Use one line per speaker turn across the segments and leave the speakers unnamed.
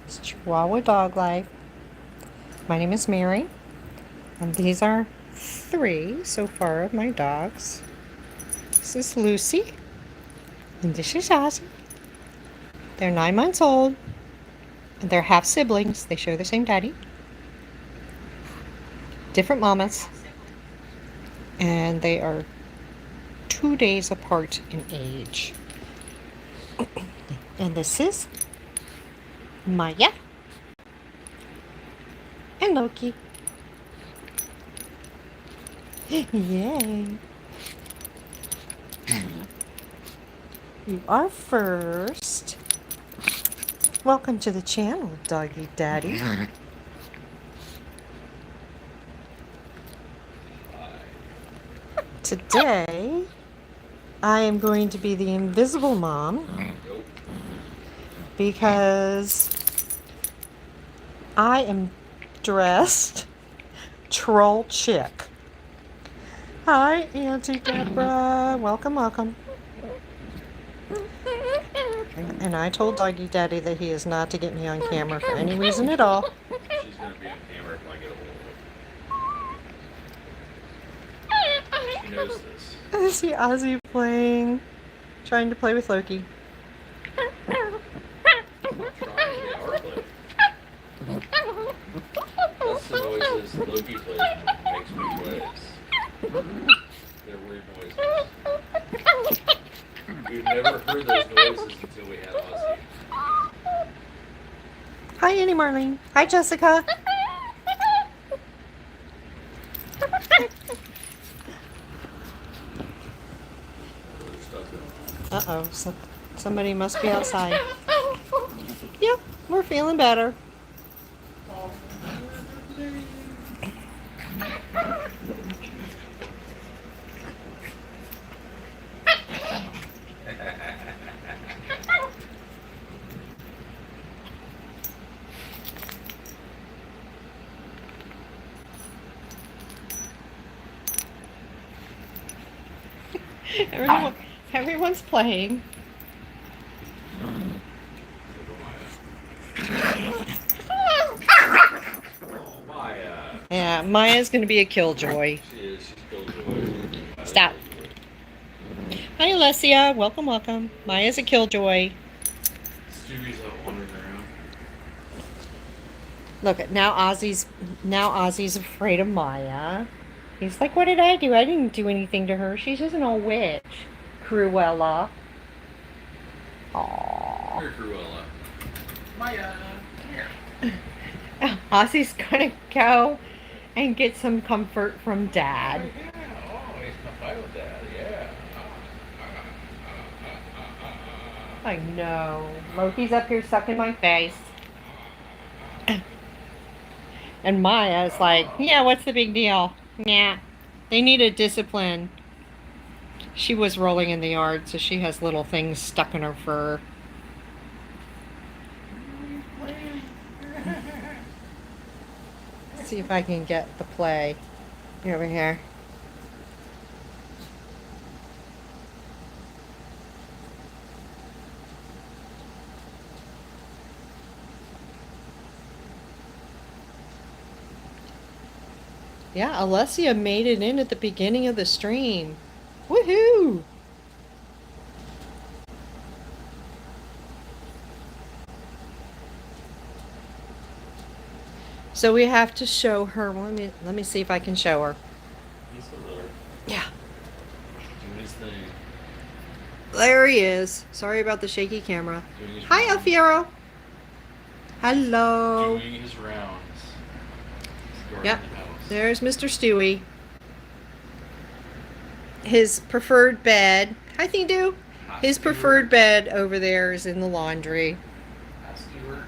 It's Chihuahua Dog Life. My name is Mary, and these are 3 so far of my dogs. This is Lucy, and this is Ozzy. They're 9 months old, and they're half siblings. They share the same daddy. Different mamas, and they are 2 days apart in age. And this is Maya and Loki. Yay! You are first. Welcome to the channel, Doggy Daddy. Today, I am going to be the invisible mom because I am dressed troll chick. Hi, Auntie Deborah. Welcome, welcome. And I told Doggy Daddy that he is not to get me on camera for any reason at all.
She's gonna be on camera if I get a hold of her. She knows this.
I see Ozzy playing, trying to play with Loki.
That's the noises Loki plays makes weird waves. They're weird noises. We've never heard those noises until we had Ozzy.
Hi, Annie Marlene. Hi, Jessica. Uh-oh, somebody must be outside. Yep, we're feeling better. Everyone's playing.
Maya.
Yeah, Maya's gonna be a killjoy.
She is. She's killjoy.
Stop. Hi, Alessia. Welcome, welcome. Maya's a killjoy.
Stewie's out wandering around.
Look at now Ozzy's afraid of Maya. He's like, what did I do? I didn't do anything to her. She's just an old witch. Cruella. Aww.
Here, Cruella. Maya. Here.
Ozzy's gonna go and get some comfort from Dad.
Oh, yeah. Oh, he's gonna fight with Dad. Yeah.
I know. Loki's up here sucking my face. And Maya's like, yeah, what's the big deal? Yeah. They need a discipline. She was rolling in the yard, so she has little things stuck in her fur. Let's see if I can get the play over here. Yeah, Alessia made it in at the beginning of the stream. Woohoo! So we have to show her. Let me see if I can show her.
He's still there.
Yeah.
Doing his thing.
There he is. Sorry about the shaky camera.
Doing his
Hi,
rounds.
Alfiero. Hello.
Doing his rounds.
Yep. There's Mr. Stewie. His preferred bed. Hi, Thing-Do. His preferred bed over there is in the laundry.
Hi, Stewart.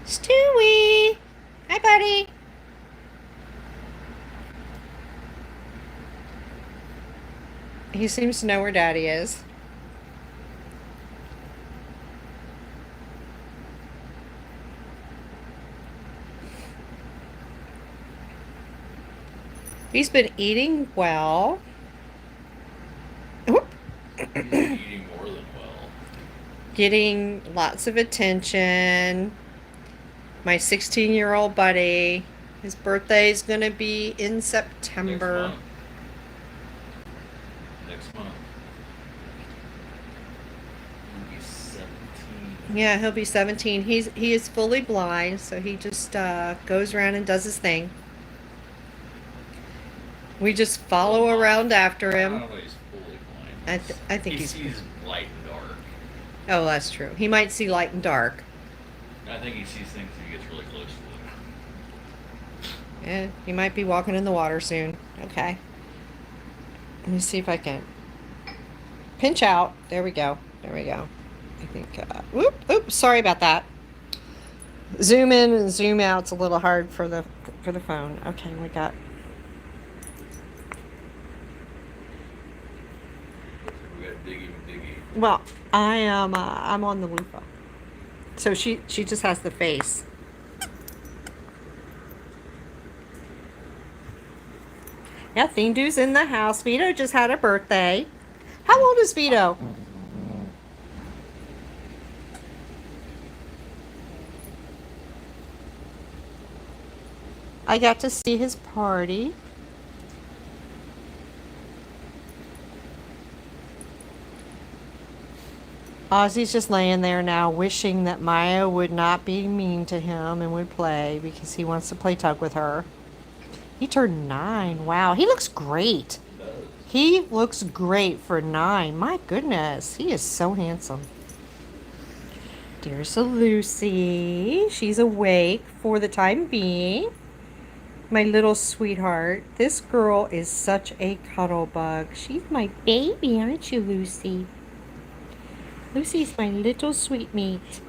Stewie. Hi, buddy. He seems to know where Daddy is. He's been eating well.
He's eating more than well.
getting lots of attention. My 16-year-old buddy. His birthday is going to be in September.
Next month. He'll be 17.
Yeah, he'll be 17. He is fully blind, so he just goes around and does his thing. We just follow around after
I
him.
don't know if he's fully blind.
I think
he
he's.
sees light and dark.
Oh, that's true. He might see light and dark.
I think he sees things if he gets really close to them.
Yeah, he might be walking in the water soon. Okay. Let me see if I can pinch out. There we go. There we go. I think. Oops. Sorry about that. Zoom in and zoom out's a little hard for the phone. Okay, we got.
We got Diggy.
Well, I am. I'm on the loofah. So she just has the face. Yeah, Thindu's in the house. Vito just had a birthday. How old is Vito? I got to see his party. Ozzy's just laying there now, wishing that Maya would not be mean to him and would play because he wants to play tug with her. He turned 9. Wow, he looks great. He looks great for 9. My goodness, he is so handsome. There's a Lucy. She's awake for the time being. My little sweetheart. This girl is such a cuddle bug. She's my baby, aren't you, Lucy? Lucy's my little sweetmeat.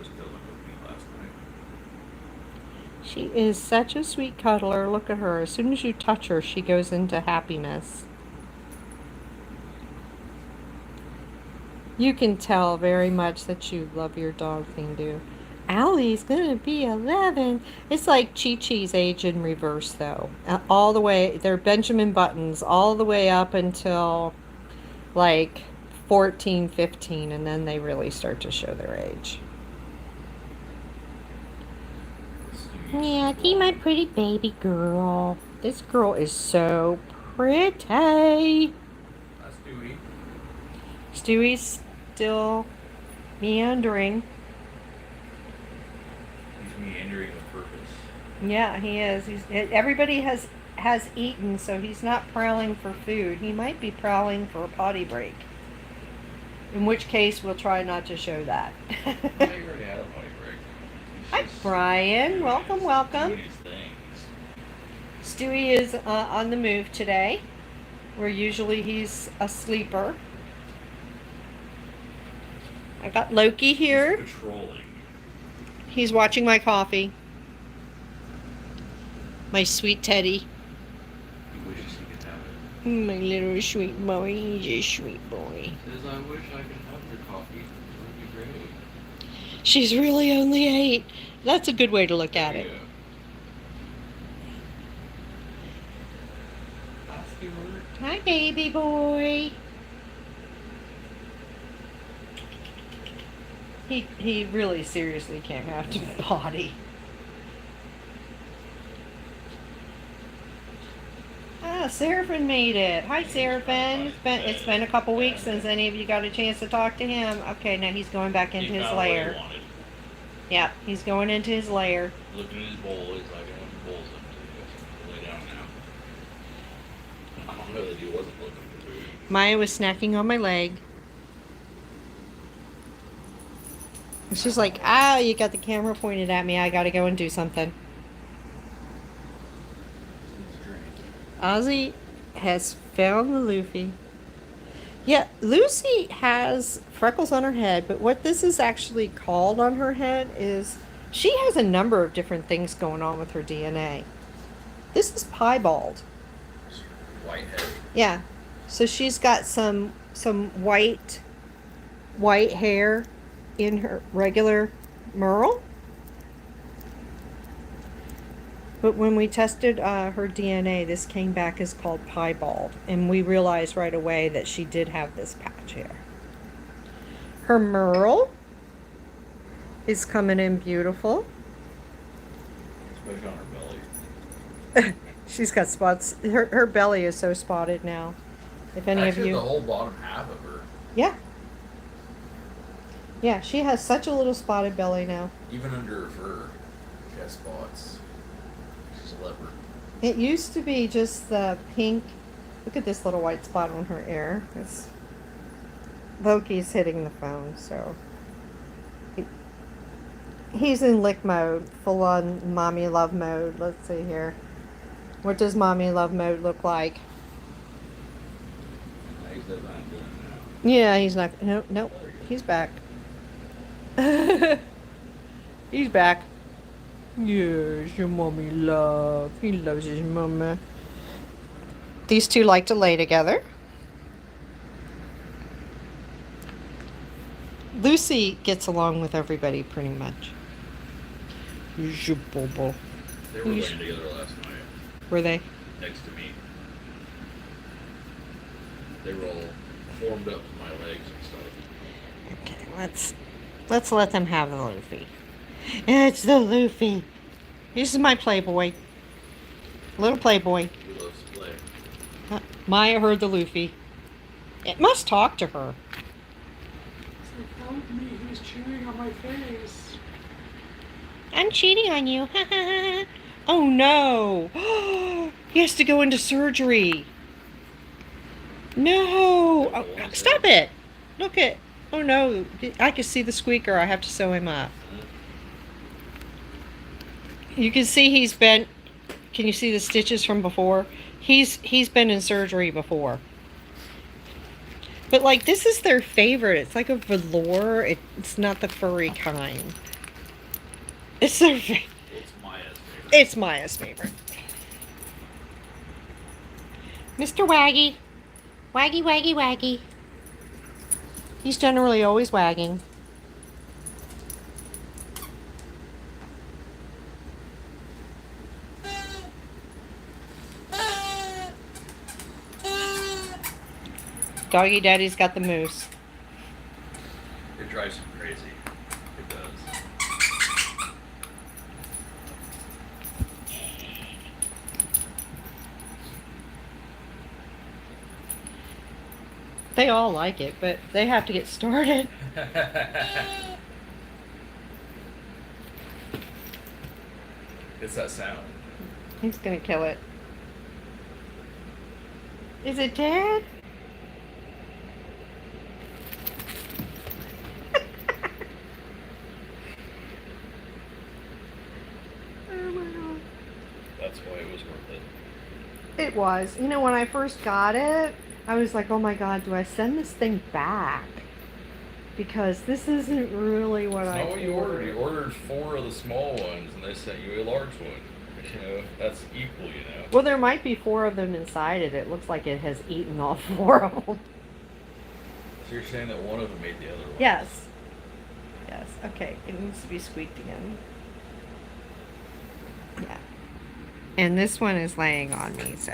She is such a sweet cuddler. Look at her. As soon as you touch her, she goes into happiness. You can tell very much that you love your dog, Thindu. Allie's gonna be 11. It's like Chi-Chi's age in reverse, though. All the way, they're Benjamin Buttons all the way up until like 14, 15, and then they really start to show their age. Yeah, see my pretty baby girl. This girl is so pretty.
That's Stewie.
Stewie's still meandering.
He's meandering with purpose.
Yeah, he is. Everybody has eaten, so he's not prowling for food. He might be prowling for a potty break. In which case, we'll try not to show that. Hi, Brian. Welcome. Stewie is on the move today, where usually he's a sleeper. I got Loki here.
He's patrolling.
He's watching my coffee. My sweet teddy.
He wishes he could have it.
My little sweet boy. He's a sweet boy.
Says, I wish I could have your coffee. It would be great.
She's really only 8. That's a good way to look at it.
Yeah.
Hi, baby boy. He really seriously can't have to potty. Ah, Seraphim made it. Hi, Seraphim. It's been a couple weeks since any of you got a chance to talk to him. Okay, now he's going back into his lair. Yeah, he's going into his lair.
Looking at his bowl, he's like, I want the bowls up to lay down now. I don't know that he wasn't looking for food.
Maya was snacking on my leg. She's like, you got the camera pointed at me. I gotta go and do something. Ozzy has found the Luffy. Yeah, Lucy has freckles on her head, but what this is actually called on her head is she has a number of different things going on with her DNA. This is piebald.
Whitehead.
Yeah, so she's got some white hair in her regular merle. But when we tested her DNA, this came back as called piebald, and we realized right away that she did have this patch here. Her merle is coming in beautiful.
Especially on her belly.
She's got spots. Her belly is so spotted now. If any
Actually,
of
the
you...
whole bottom half of her.
Yeah. Yeah, she has such a little spotted belly now.
Even under her fur, she has spots. She's a leopard.
It used to be just the pink. Look at this little white spot on her ear. It's Loki's hitting the phone, so he's in lick mode, full on mommy love mode. Let's see here. What does mommy love mode look like?
He's not doing it now.
Yeah, he's not. No, nope. He's back. He's back. Yes, your mommy love. He loves his mama. These two like to lay together. Lucy gets along with everybody pretty much. Here's your bobo.
They were laying together last night.
Were they?
Next to me. They were all formed up to my legs and stuff.
Okay, let's let them have the Luffy. It's the Luffy. This is my playboy. Little playboy.
He loves to play.
Maya heard the Luffy. It must talk to her.
It's like, help me, he's chewing on my face.
I'm cheating on you. Oh no. He has to go into surgery. No. Oh, stop it. Look at. Oh no. I can see the squeaker. I have to sew him up. You can see he's been. Can you see the stitches from before? He's been in surgery before. But like this is their favorite. It's like a velour. It's not the furry kind. It's their favorite.
It's Maya's favorite.
It's Maya's favorite. Mr. Waggy. Waggy, waggy, waggy. He's generally always wagging. Doggy Daddy's got the moose.
It drives him crazy. It does.
They all like it, but they have to get started.
It's that sound.
He's gonna kill it. Is it dead? Oh my god.
That's why it was worth it.
It was. You know, when I first got it, I was like, oh my god, do I send this thing back? Because this isn't really what I
That's not what you ordered. You ordered 4 of the small ones, and they sent you a large one. You know, that's equal, you know.
Well, there might be 4 of them inside it. It looks like it has eaten all 4 of them.
So you're saying that one of them ate the other one?
Yes. Yes. Okay. It needs to be squeaked again. Yeah. And this one is laying on me, so.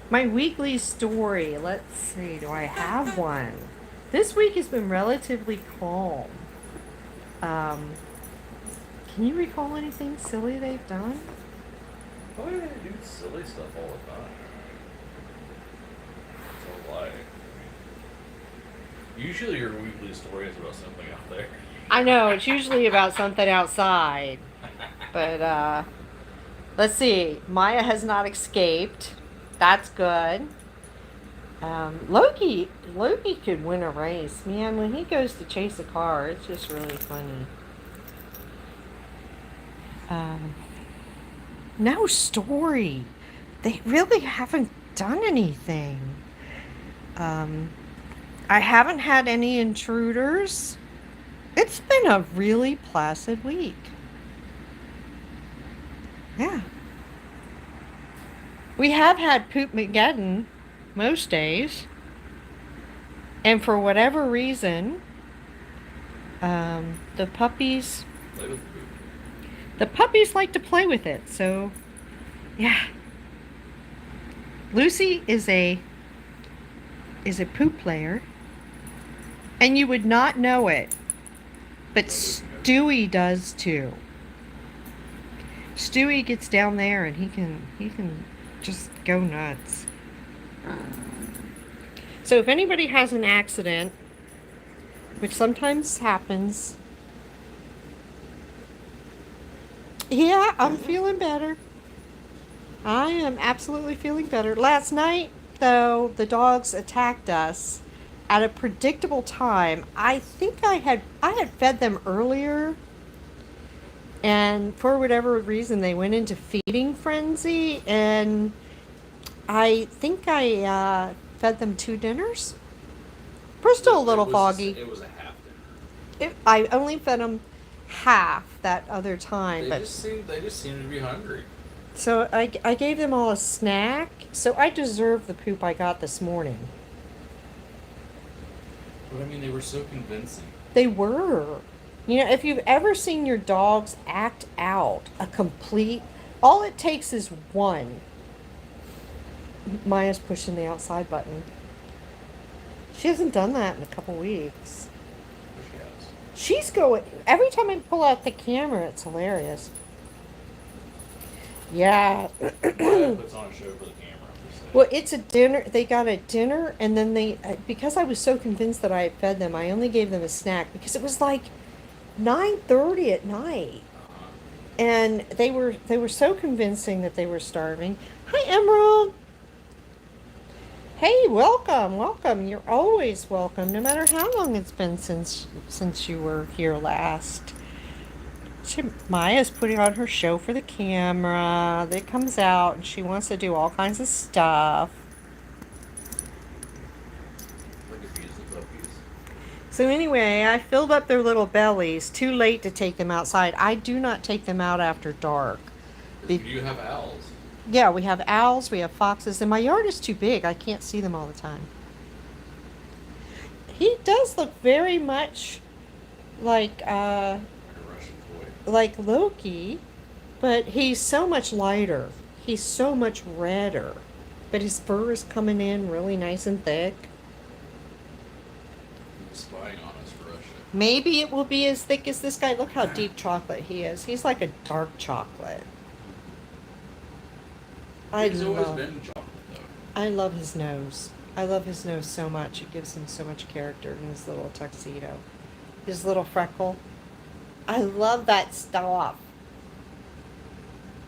My weekly story. Let's see. Do I have one? This week has been relatively calm. Can you recall anything silly they've done?
Oh, yeah, they do silly stuff all the time. It's a lie. Usually your weekly story is about something out there.
I know, it's usually about something outside. But, let's see. Maya has not escaped. That's good. Loki could win a race. Man, when he goes to chase a car, it's just really funny. No story. They really haven't done anything. I haven't had any intruders. It's been a really placid week. Yeah. We have had Poop Mageddon most days. And for whatever reason, the puppies
Play with poop.
the puppies like to play with it. So, yeah. Lucy is a poop player, and you would not know it, but Stewie does too. Stewie gets down there and he can just go nuts. So if anybody has an accident, which sometimes happens, yeah, I'm feeling better. I am absolutely feeling better. Last night, though, the dogs attacked us at a predictable time. I think I had fed them earlier, and for whatever reason, they went into feeding frenzy, and I think I fed them 2 dinners. We're still a little foggy.
It was a half dinner.
I only fed them half that other time,
they just seemed to be hungry.
So I gave them all a snack, so I deserve the poop I got this morning.
But I mean, they were so convincing.
They were. You know, if you've ever seen your dogs act out a complete, all it takes is one. Maya's pushing the outside button. She hasn't done that in a couple weeks.
She has.
She's going, every time I pull out the camera, it's hilarious. Yeah.
Maya puts on a show for the camera.
Well, it's a dinner. They got a dinner, and then because I was so convinced that I had fed them, I only gave them a snack because it was like 9:30 at night, and they were so convincing that they were starving. Hi, Emerald. Hey, welcome. You're always welcome, no matter how long it's been since you were here last. Maya's putting on her show for the camera that comes out, and she wants to do all kinds of stuff. So anyway, I filled up their little bellies. Too late to take them outside. I do not take them out after dark.
Do you have owls?
Yeah, we have owls, we have foxes, and my yard is too big. I can't see them all the time. He does look very much like Loki, but he's so much lighter. He's so much redder. But his fur is coming in really nice and thick.
He's spying on us for Russia.
Maybe it will be as thick as this guy. Look how deep chocolate he is. He's like a dark chocolate.
He's always been chocolate, though.
I love his nose. I love his nose so much. It gives him so much character in his little tuxedo. His little freckle. I love that stuff.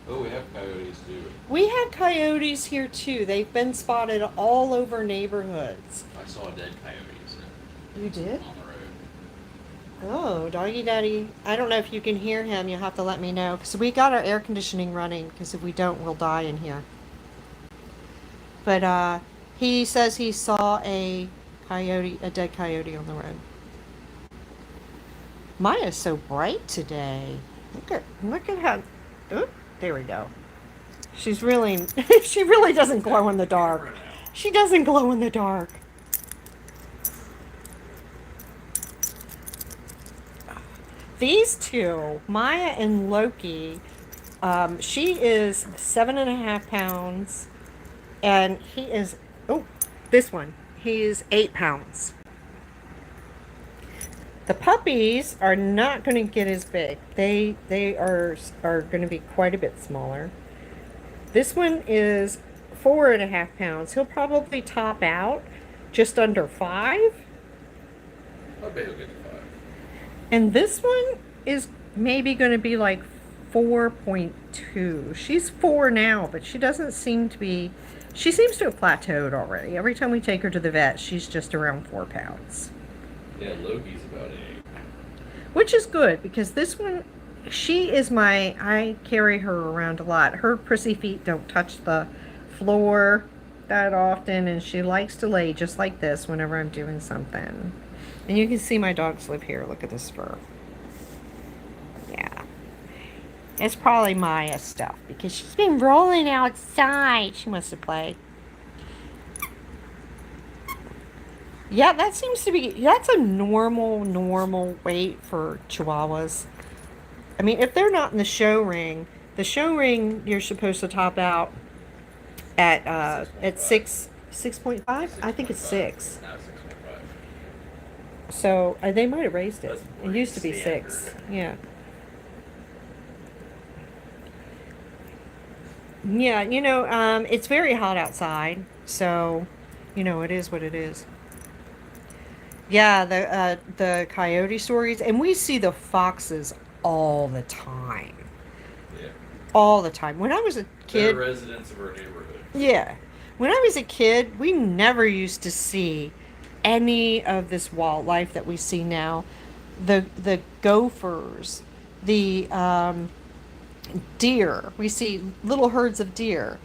Oh, we have coyotes too.
We have coyotes here too. They've been spotted all over neighborhoods.
I saw a dead coyote.
You did?
On the road.
Oh, doggy daddy. I don't know if you can hear him. You'll have to let me know. Because we got our air conditioning running. Because if we don't, we'll die in here. But he says he saw a dead coyote on the road. Maya's so bright today. Look at how. Oop, there we go. She really doesn't glow in the dark. She doesn't glow in the dark. These two, Maya and Loki, she is 7.5 pounds, and he is, he is 8 pounds. The puppies are not going to get as big. They are going to be quite a bit smaller. This one is 4.5 pounds. He'll probably top out just under 5.
I bet he'll get to 5.
And this one is maybe going to be like 4.2. She's 4 now, but she doesn't seem to be. She seems to have plateaued already. Every time we take her to the vet, she's just around 4 pounds.
Yeah, Loki's about 8.
Which is good, because this one, I carry her around a lot. Her prissy feet don't touch the floor that often, and she likes to lay just like this whenever I'm doing something. And you can see my dogs live here. Look at this fur. Yeah. It's probably Maya's stuff, because she's been rolling outside. She wants to play. Yeah, that seems to be, that's a normal weight for Chihuahuas. I mean, if they're not in the show ring, you're supposed to top out at 6.5. I think it's 6.
Now 6.5.
So they might have raised it.
That's
It
pretty
used to be 6.
standard.
Yeah. Yeah, it's very hot outside, so, it is what it is. Yeah, the coyote stories, and we see the foxes all the time.
Yeah.
All the time. When I was a
They're
kid,
residents of our neighborhood.
yeah. When I was a kid, we never used to see any of this wildlife that we see now. The gophers, the deer. We see little herds of deer.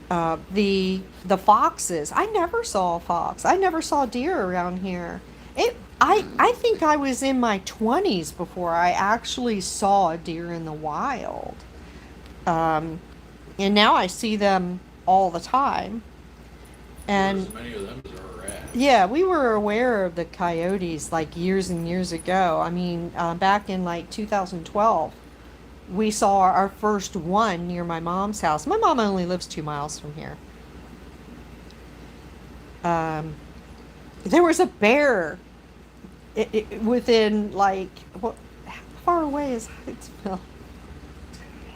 The foxes. I never saw a fox. I never saw deer around here. I think I was in my 20s before I actually saw a deer in the wild. Um, and now I see them all the time.
There's
And
as many of them as there are rats.
yeah, we were aware of the coyotes like years and years ago. I mean, back in like 2012, we saw our first one near my mom's house. My mom only lives 2 miles from here. Um, there was a bear within like what? How far away is Hydesville?
10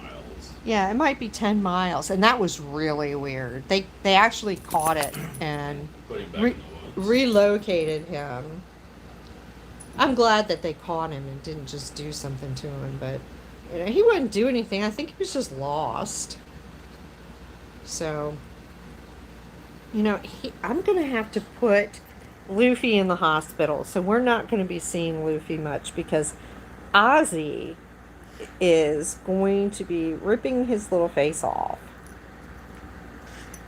miles.
Yeah, it might be 10 miles, and that was really weird. They actually caught it and
Put him back
re-
in the woods.
relocated him. I'm glad that they caught him and didn't just do something to him, but he wouldn't do anything. I think he was just lost. So, I'm gonna have to put Luffy in the hospital. So we're not gonna be seeing Luffy much because Ozzy is going to be ripping his little face off.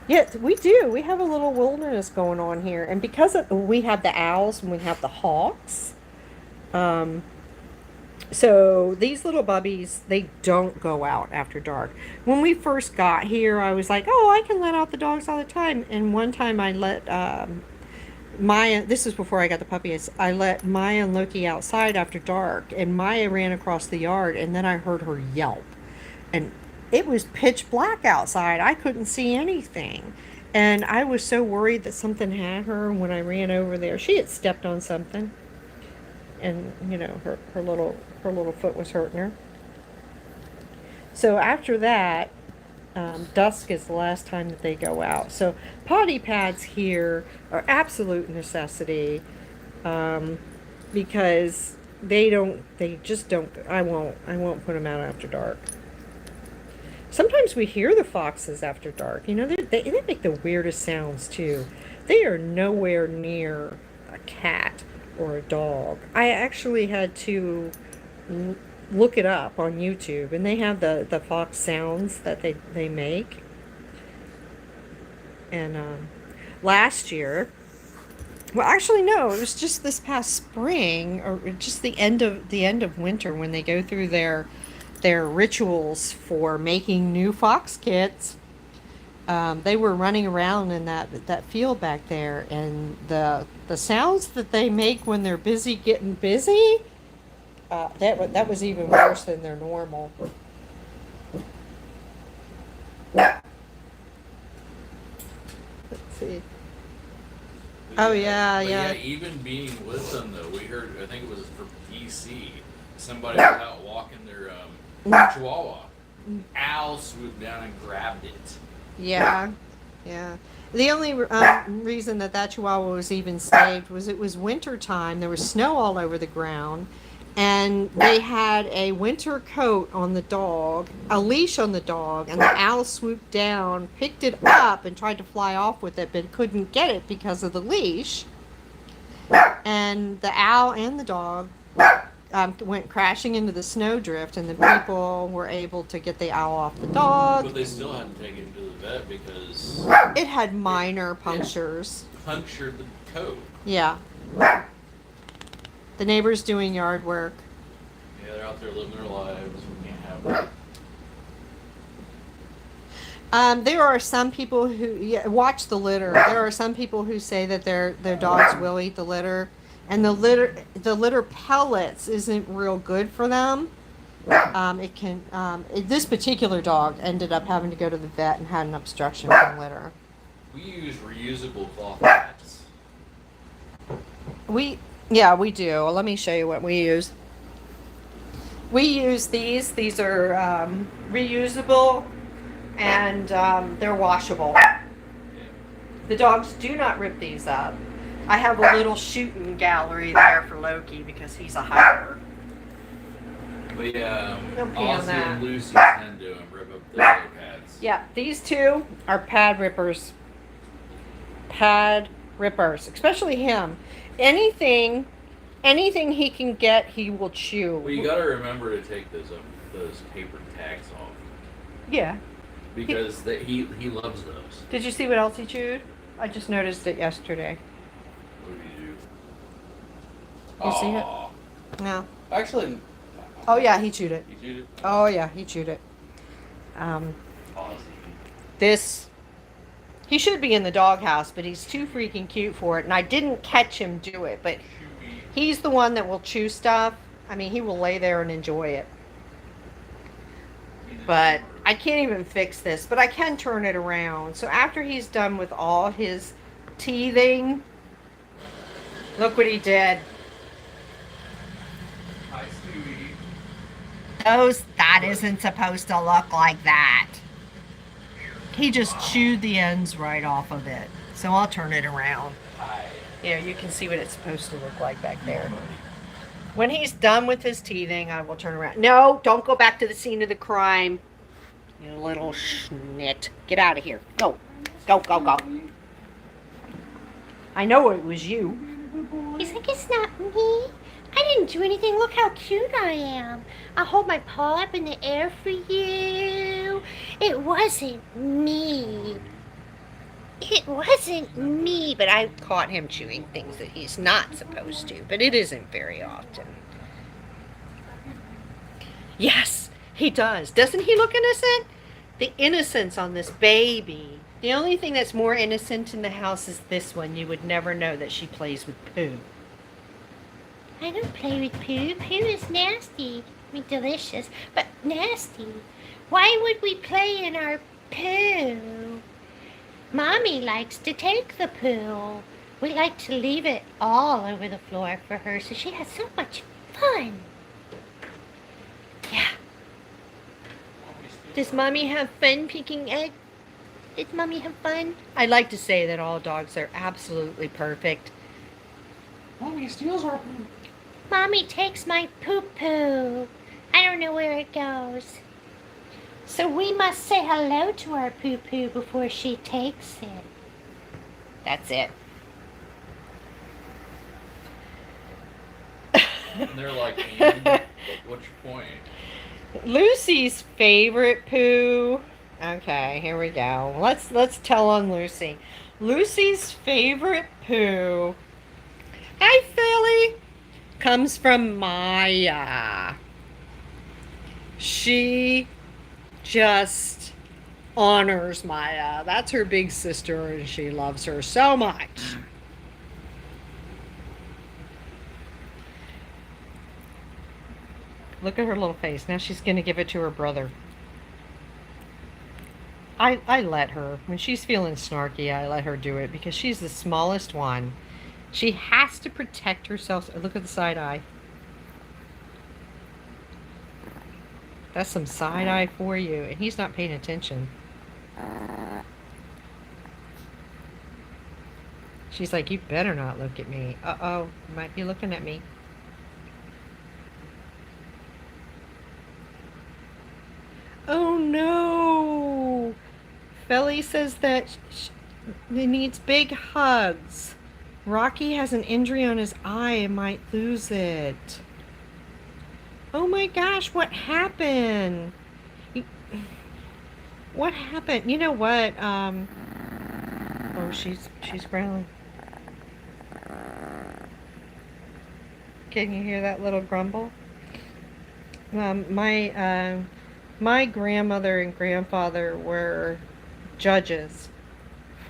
Yes, we do. We have a little wilderness going on here, and because we have the owls and we have the hawks, so these little bubbies, they don't go out after dark. When we first got here, I was like, "Oh, I can let out the dogs all the time." And one time, I let Maya. This is before I got the puppies. I let Maya and Loki outside after dark, and Maya ran across the yard, and then I heard her yelp, and it was pitch black outside. I couldn't see anything. And I was so worried that something had her when I ran over there. She had stepped on something. And, her little foot was hurting her. So after that, dusk is the last time that they go out. So potty pads here are absolute necessity, because they just don't, I won't put them out after dark. Sometimes we hear the foxes after dark. They make the weirdest sounds too. They are nowhere near a cat or a dog. I actually had to look it up on YouTube, and they have the fox sounds that they make. And last year, well, actually no, it was just this past spring, or just the end of winter, when they go through their rituals for making new fox kits. They were running around in that field back there, and the sounds that they make when they're busy getting busy, that was even worse than their normal. Let's see. Oh yeah,
But
yeah.
even being with them though, we heard. I think it was for PC. Somebody was out walking their Chihuahua. Owl swooped down and grabbed it.
Yeah, yeah. The only reason that Chihuahua was even saved was it was winter time. There was snow all over the ground, and they had a winter coat on the dog, a leash on the dog, and the owl swooped down, picked it up, and tried to fly off with it, but couldn't get it because of the leash. And the owl and the dog went crashing into the snowdrift, and the people were able to get the owl off the dog.
But they still had to take it to the vet because
It had minor punctures.
punctured the coat.
Yeah. The neighbors doing yard work.
Yeah, they're out there living their lives. We can't have that.
There are some people who watch the litter. There are some people who say that their dogs will eat the litter, and the litter pellets isn't real good for them. This particular dog ended up having to go to the vet and had an obstruction from litter.
We use reusable cloth mats.
We do. Let me show you what we use. We use these. These are reusable, and they're washable.
Yeah.
The dogs do not rip these up. I have a little shooting gallery there for Loki because he's a hiker.
But yeah,
Don't pee on
Ozzy
that.
and Lucy tend to rip up the other pads.
Yeah, these two are pad rippers. Pad rippers, especially him. Anything he can get, he will chew.
Well, you gotta remember to take those paper tags off.
Yeah.
Because he loves those.
Did you see what else he chewed? I just noticed it yesterday.
What did you do?
You see it?
Aw.
No.
Actually,
Oh yeah, he chewed it.
you chewed it?
Oh yeah, he chewed it.
Ozzy.
He should be in the doghouse, but he's too freaking cute for it. And I didn't catch him do it, but he's the one that will chew stuff. I mean, he will lay there and enjoy it. But I can't even fix this, but I can turn it around. So after he's done with all his teething, look what he did.
Hi, Stewie.
That isn't supposed to look like that. He just chewed the ends right off of it. So I'll turn it around.
Hi.
Yeah, you can see what it's supposed to look like back there. When he's done with his teething, I will turn around. No, don't go back to the scene of the crime. You little schnit. Get out of here. Go. Go, go, go. I know it was you.
He's like, it's not me. I didn't do anything. Look how cute I am. I'll hold my paw up in the air for you. It wasn't me. It wasn't me.
But I caught him chewing things that he's not supposed to. But it isn't very often. Yes, he does. Doesn't he look innocent? The innocence on this baby. The only thing that's more innocent in the house is this one. You would never know that she plays with poo.
I don't play with poo. Poo is nasty. I mean, delicious, but nasty. Why would we play in our poo? Mommy likes to take the poo. We like to leave it all over the floor for her, so she has so much fun. Yeah.
Does Mommy have fun picking eggs?
Did Mommy have fun?
I like to say that all dogs are absolutely perfect.
Mommy steals our poop.
Mommy takes my poo-poo. I don't know where it goes. So we must say hello to our poo-poo before she takes it.
That's it.
And they're like, what's your point?
Lucy's favorite poo. Okay, here we go. Let's tell on Lucy. Lucy's favorite poo. Hi, Philly. Comes from Maya. She just honors Maya. That's her big sister, and she loves her so much. Look at her little face. Now she's going to give it to her brother. I let her. When she's feeling snarky, I let her do it because she's the smallest one. She has to protect herself. Look at the side eye. That's some side eye for you. And he's not paying attention. She's like, you better not look at me. Uh-oh, you might be looking at me. Oh no! Felly says that he needs big hugs. Rocky has an injury on his eye and might lose it. Oh my gosh, what happened? What happened? You know what? Oh, she's growling. Can you hear that little grumble? My grandmother and grandfather were judges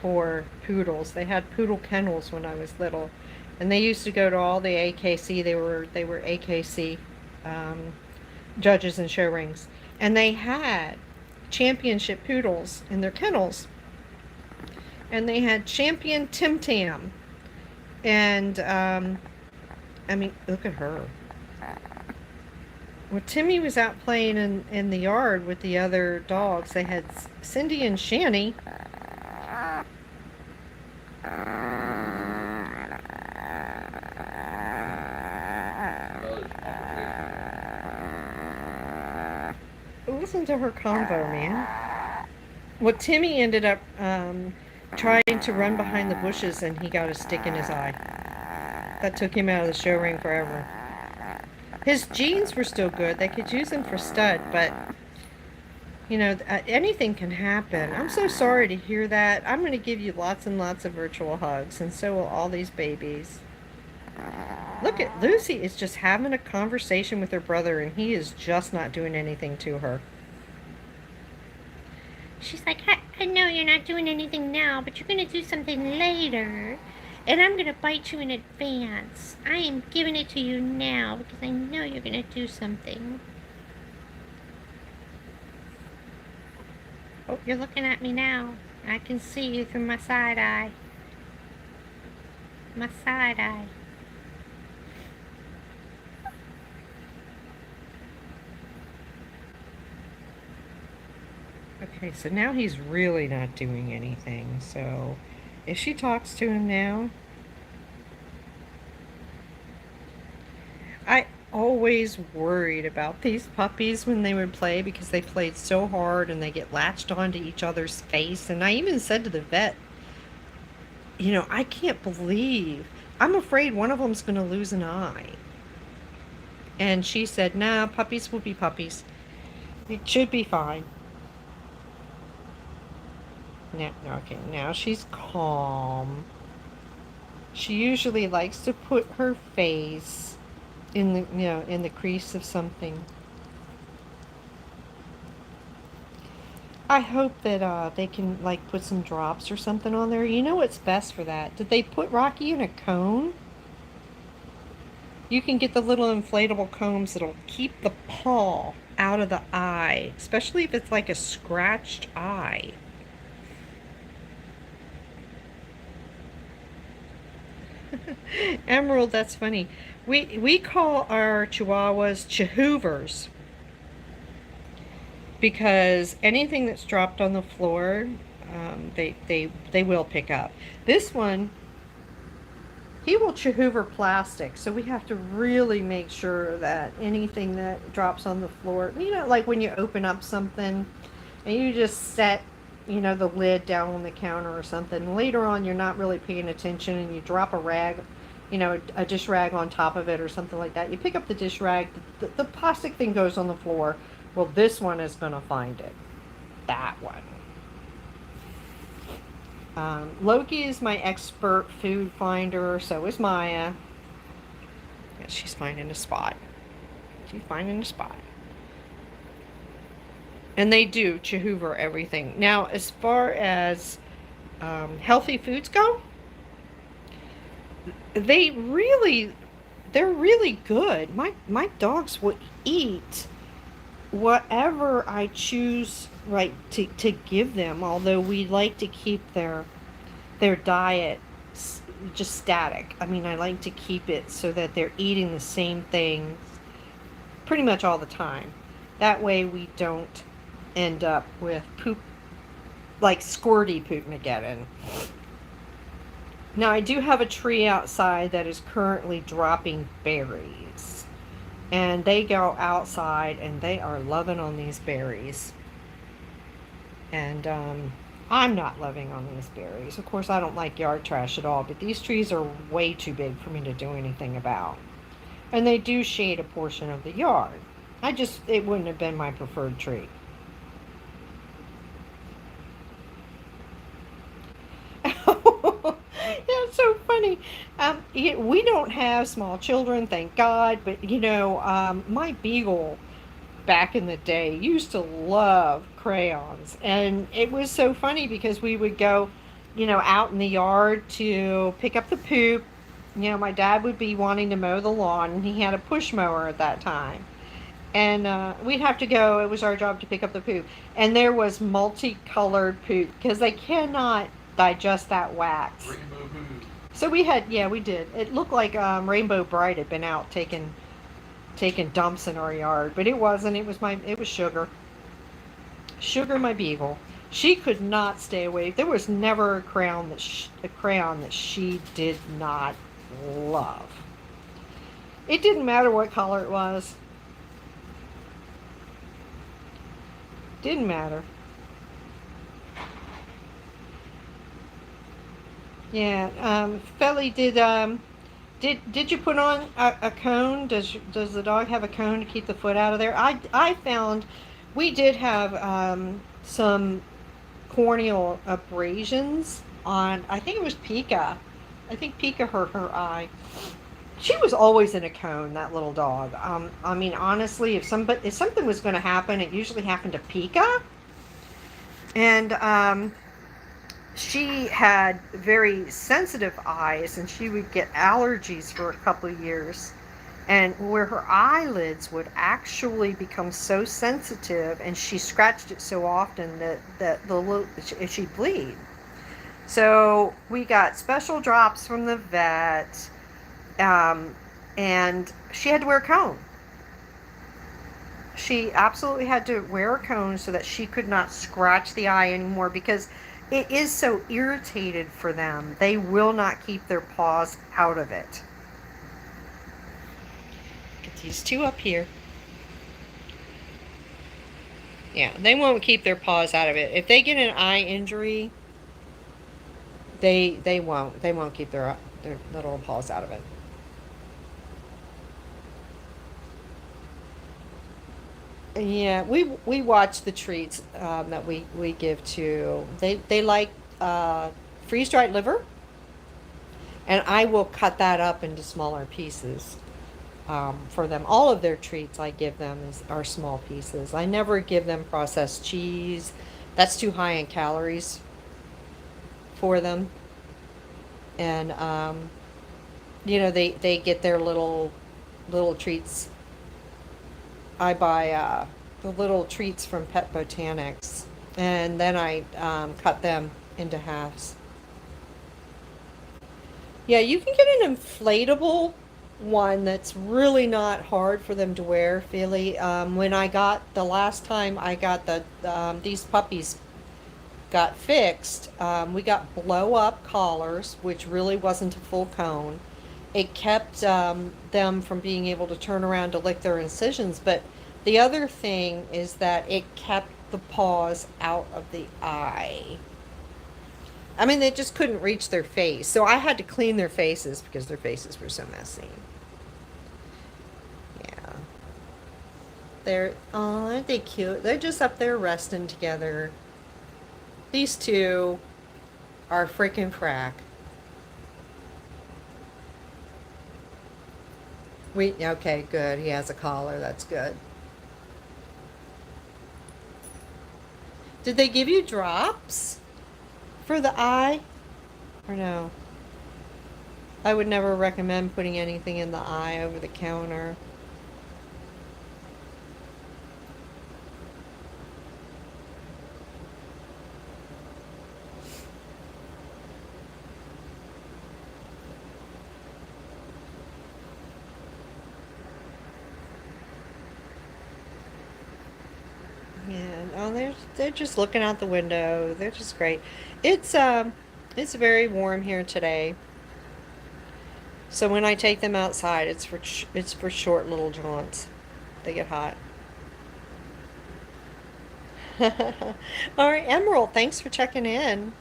for poodles. They had poodle kennels when I was little, and they used to go to all the AKC. They were AKC judges and show rings, and they had championship poodles in their kennels, and they had champion Tim Tam, and I mean, look at her. When Timmy was out playing in the yard with the other dogs, they had Cindy and Shanny. Listen to her combo, man. Well, Timmy ended up trying to run behind the bushes, and he got a stick in his eye. That took him out of the show ring forever. His genes were still good. They could use him for stud, but, you know, anything can happen. I'm so sorry to hear that. I'm going to give you lots and lots of virtual hugs, and so will all these babies. Look at Lucy is just having a conversation with her brother, and he is just not doing anything to her.
She's like, I know you're not doing anything now, but you're going to do something later. And I'm going to bite you in advance. I am giving it to you now because I know you're going to do something. Oh, you're looking at me now. I can see you through my side eye. My side eye.
Okay, so now he's really not doing anything. So if she talks to him now, I always worried about these puppies when they would play because they played so hard and they get latched onto each other's face. And I even said to the vet, you know, I can't believe, I'm afraid one of them's going to lose an eye. And she said, nah, puppies will be puppies. It should be fine. Now, okay, now she's calm. She usually likes to put her face in the, you know, in the crease of something. I hope that they can like put some drops or something on there. You know what's best for that? Did they put Rocky in a cone? You can get the little inflatable cones that'll keep the paw out of the eye, especially if it's like a scratched eye. Emerald, that's funny. We call our Chihuahuas Chihoovers because anything that's dropped on the floor, they will pick up. This one, he will Chihoover plastic, so we have to really make sure that anything that drops on the floor, you know, like when you open up something and you just set, you know, the lid down on the counter or something. Later on, you're not really paying attention and you drop a rag, you know, a dish rag on top of it or something like that. You pick up the dish rag, the plastic thing goes on the floor. Well, this one is going to find it. That one. Loki is my expert food finder. So is Maya. Yeah, she's finding a spot. She's finding a spot. And they do Chihoover everything. Now, as far as healthy foods go, they're really good. My dogs will eat whatever I choose, right, to give them. Although we like to keep their diet just static. I mean, I like to keep it so that they're eating the same things pretty much all the time. That way we don't end up with poop, like squirty poop-mageddon. Now I do have a tree outside that is currently dropping berries, and they go outside and they are loving on these berries, and I'm not loving on these berries. Of course, I don't like yard trash at all, but these trees are way too big for me to do anything about, and they do shade a portion of the yard. It wouldn't have been my preferred tree. Yeah, it's so funny. We don't have small children, thank God, but you know, my beagle back in the day used to love crayons, and it was so funny because we would go, you know, out in the yard to pick up the poop. You know, my dad would be wanting to mow the lawn, and he had a push mower at that time. And we'd have to go. It was our job to pick up the poop, and there was multicolored poop because they cannot digest that wax.
Rainbow poo.
So we had, yeah, we did. It looked like Rainbow Bright had been out taking dumps in our yard, but it wasn't. It was Sugar. Sugar, my beagle. She could not stay away. There was never a crayon that she did not love. It didn't matter what color it was. Didn't matter. Yeah, Felly, did you put on a cone? Does the dog have a cone to keep the foot out of there? I found we did have some corneal abrasions on. I think it was Pica. I think Pica hurt her eye. She was always in a cone, that little dog. I mean, honestly, if something was going to happen, it usually happened to Pica. And she had very sensitive eyes, and she would get allergies for a couple of years. And where her eyelids would actually become so sensitive, and she scratched it so often that she'd bleed. So we got special drops from the vet. And she had to wear a cone. She absolutely had to wear a cone so that she could not scratch the eye anymore because it is so irritated for them. They will not keep their paws out of it. Get these two up here. Yeah, they won't keep their paws out of it. If they get an eye injury, they won't keep their little paws out of it. Yeah, we watch the treats that we give to. They like freeze dried liver, and I will cut that up into smaller pieces for them. All of their treats I give them are small pieces. I never give them processed cheese. That's too high in calories for them. And they get their little treats. I buy the little treats from Pet Botanics, and then I cut them into halves. Yeah, you can get an inflatable one that's really not hard for them to wear, Philly. When I got the last time I got these puppies got fixed, we got blow up collars, which really wasn't a full cone. It kept them from being able to turn around to lick their incisions. But the other thing is that it kept the paws out of the eye. I mean, they just couldn't reach their face. So I had to clean their faces because their faces were so messy. Yeah. Aren't they cute? They're just up there resting together. These two are freaking frack. Okay, good. He has a collar. That's good. Did they give you drops for the eye? Or no? I would never recommend putting anything in the eye over the counter. Yeah, oh, they're just looking out the window. They're just great. It's very warm here today. So when I take them outside, it's for short little jaunts. They get hot. All right, Emerald, thanks for checking in.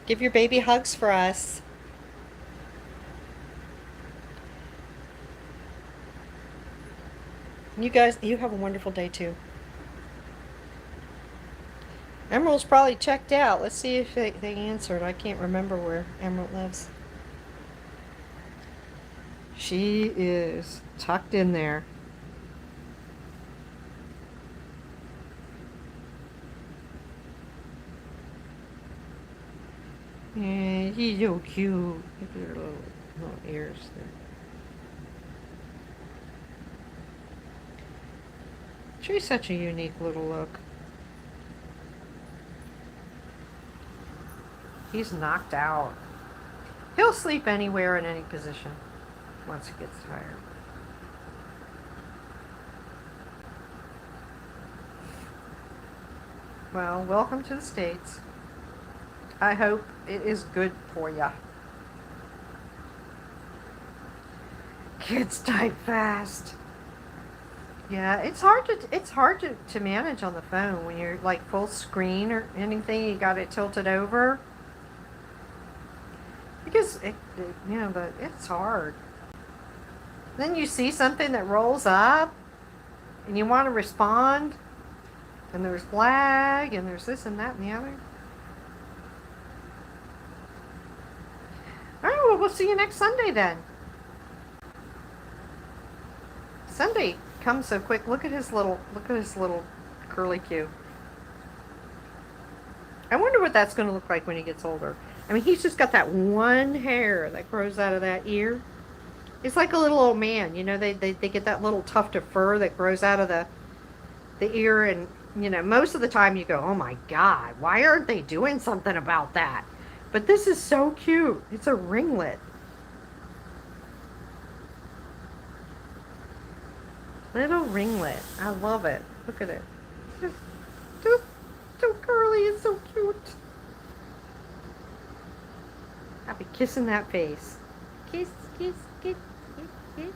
Give your baby hugs for us. You guys, you have a wonderful day too. Emerald's probably checked out. Let's see if they answered. I can't remember where Emerald lives. She is tucked in there. Yeah, she's so cute. Look at her little ears there. She's such a unique little look. He's knocked out. He'll sleep anywhere in any position once he gets tired. Well, welcome to the States. I hope it is good for ya. Kids type fast. Yeah, it's hard to manage on the phone when you're like full screen or anything. You got it tilted over because it's hard. Then you see something that rolls up, and you want to respond, and there's lag, and there's this and that and the other. All right, well, we'll see you next Sunday then. Sunday comes so quick. Look at his little curly Q. I wonder what that's going to look like when he gets older. I mean, he's just got that one hair that grows out of that ear. It's like a little old man. You know, they get that little tuft of fur that grows out of the ear, and most of the time you go, oh my God, why aren't they doing something about that? But this is so cute. It's a ringlet. Little ringlet. I love it. Look at it. Just so curly. It's so cute. I'll be kissing that face. Kiss, kiss, kiss, kiss, kiss.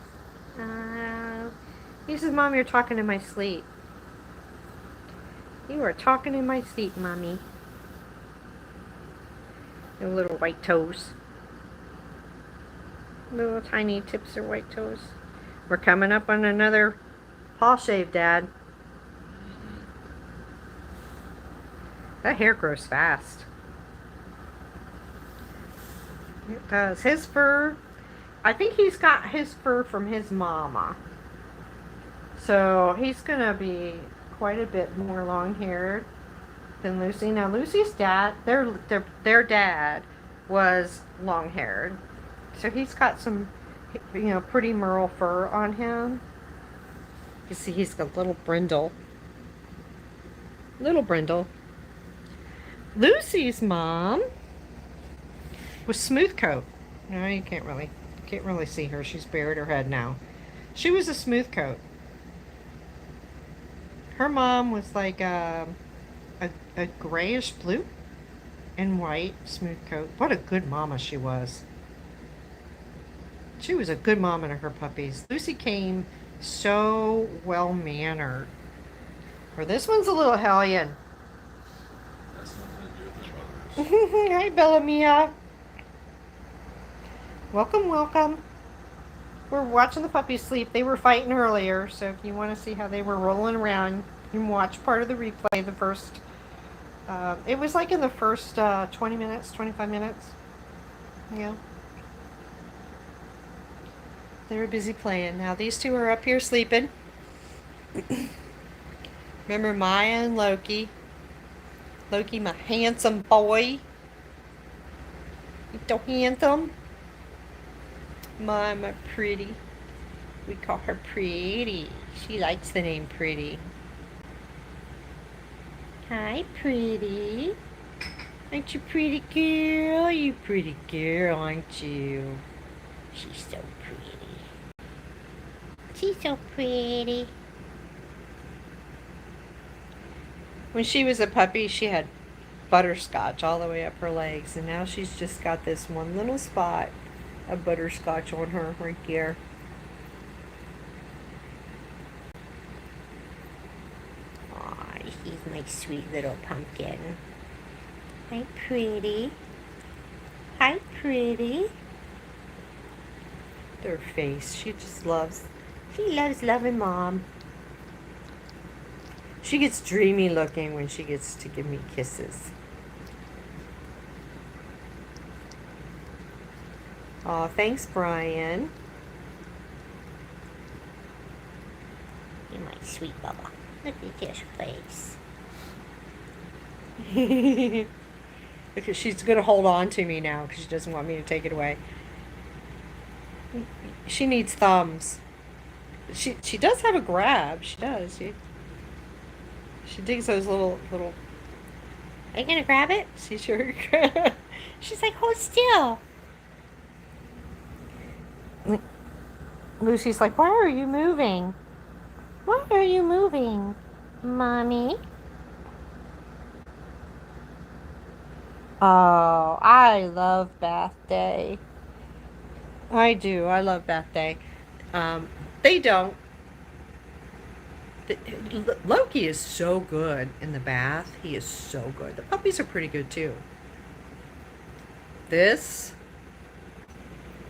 He says, Mom, you're talking in my sleep. You are talking in my sleep, Mommy. Your little white toes. Little tiny tips of white toes. We're coming up on another paw shave, Dad. That hair grows fast. It does. His fur, I think he's got his fur from his mama. So he's going to be quite a bit more long-haired than Lucy. Now Lucy's dad, their dad was long-haired. So he's got some, pretty merle fur on him. You see he's got little brindle. Little brindle. Lucy's mom was smooth coat. No, you can't really see her. She's buried her head now. She was a smooth coat. Her mom was like a grayish blue and white smooth coat. What a good mama she was. She was a good mama to her puppies. Lucy came so well mannered. Or this one's a little hellion.
That's nothing to do with the brothers.
Hi, Bellamia. Welcome, welcome. We're watching the puppies sleep. They were fighting earlier, so if you want to see how they were rolling around, you can watch part of the replay. The first, it was like in the first 20 minutes, 25 minutes. Yeah. They were busy playing. Now these two are up here sleeping. Remember Maya and Loki? Loki, my handsome boy. You so handsome. Maya, my pretty. We call her Pretty. She likes the name Pretty. Hi, Pretty. Aren't you pretty girl? You pretty girl, aren't you? She's so pretty. She's so pretty. When she was a puppy, she had butterscotch all the way up her legs, and now she's just got this one little spot of butterscotch on her right here. Aw, she's my sweet little pumpkin. Hi, Pretty. Hi, Pretty. Her face, she loves loving Mom. She gets dreamy looking when she gets to give me kisses. Aw, thanks, Brian. You're my sweet Bubba. Look at your face. Because she's going to hold on to me now because she doesn't want me to take it away. She needs thumbs. She does have a grab. She does. She digs those little.
Are you gonna grab it?
She sure.
She's like, hold still.
Lucy's like, why are you moving?
Why are you moving, Mommy?
Oh, I love bath day. I do. I love bath day. They don't. Loki is so good in the bath. He is so good. The puppies are pretty good too. This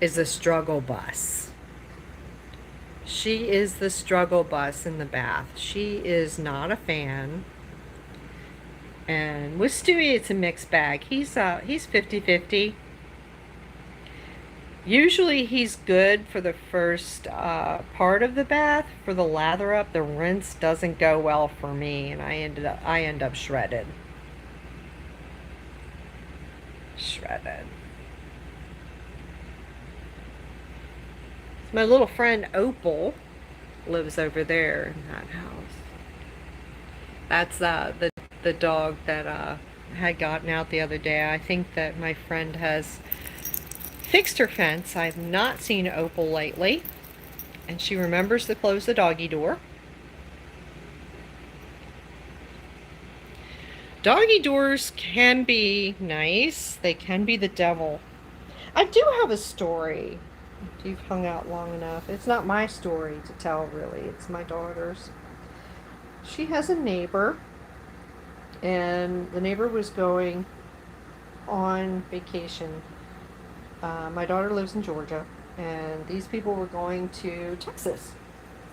is the struggle bus. She is the struggle bus in the bath. She is not a fan. And with Stewie, it's a mixed bag. He's 50-50. Usually he's good for the first part of the bath. For the lather up, the rinse doesn't go well for me, and I end up shredded. Shredded. My little friend Opal lives over there in that house. That's the dog that had gotten out the other day. I think that my friend has fixed her fence. I've not seen Opal lately, and she remembers to close the doggy door. Doggy doors can be nice. They can be the devil. I do have a story. If you've hung out long enough. It's not my story to tell, really. It's my daughter's. She has a neighbor, and the neighbor was going on vacation. My daughter lives in Georgia, and these people were going to Texas,